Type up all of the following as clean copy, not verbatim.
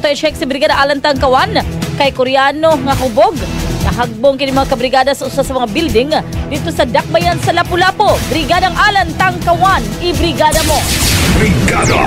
to i-check si Brigada Alan Tangkawan kay Koreano nga hubog. Nahagbong kini mga kabrigada sa usa sa mga building dito sa Dakbayan sa Lapu-Lapu. Brigadang Alan Tangkawan, i-brigada mo. Brigada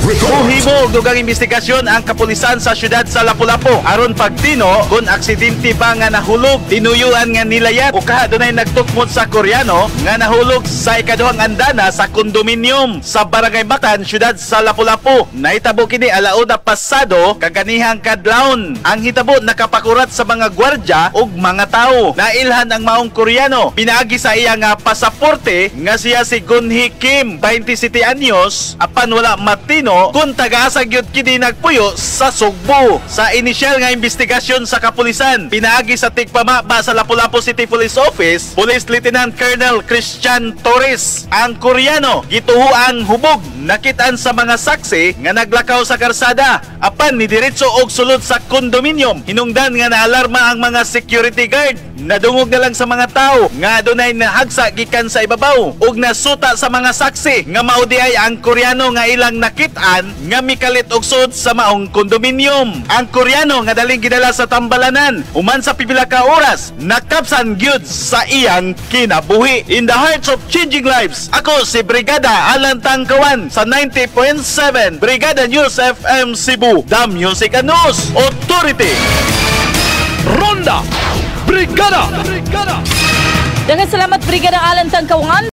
Muhimo og dugang investigasyon ang kapulisan sa syudad sa Lapu-Lapu aron pagtino kung aksidente ba nga nahulog, tinuyuan nga nilayat o kaha dunay nagtukmod sa Koreano nga nahulog sa ikaduhang andana sa kondominium sa Barangay Batan, syudad sa Lapu-Lapu. Nahitabo kini alauna pasado kaganihang kadlawon. Ang hitabo nakapakurat sa mga gwardya ug mga tawo. Nailhan ang maong Koreano pinaagi sa iya nga pasaporte nga siya si Gunhi Kim, 27 anyos, apan wala matino kung taga-asa gyud kini nagpuyo sa Sugbo. Sa inisyal nga investigasyon sa kapulisan, pinaagi sa tigpamaba sa Lapu-Lapu City Police Office, Police Lieutenant Colonel Christian Torres, ang Koreano gituhuang hubog nakitaan sa mga saksi nga naglakaw sa karsada apan ni diretso og sulod sa kondominium. Hinungdan nga naalarma ang mga security guard. Nadungog na lang sa mga tao nga dunay nahagsa gikan sa ibabaw ug nasuta sa mga saksi nga maudi ay ang Koreano nga ilang nakitaan nga mikalit og sud sa maong kondominium. Ang Koreano nga daling gidala sa tambalanan human sa pipila ka oras nakapsan gyud sa iyang kinabuhi. In the hearts of changing lives, ako si Brigada Alan Tangkawan sa 90.7 Brigada News FM Cebu, the Music and News Authority. Ronda Brigada. Daghang salamat Brigada Alan Tangkawan.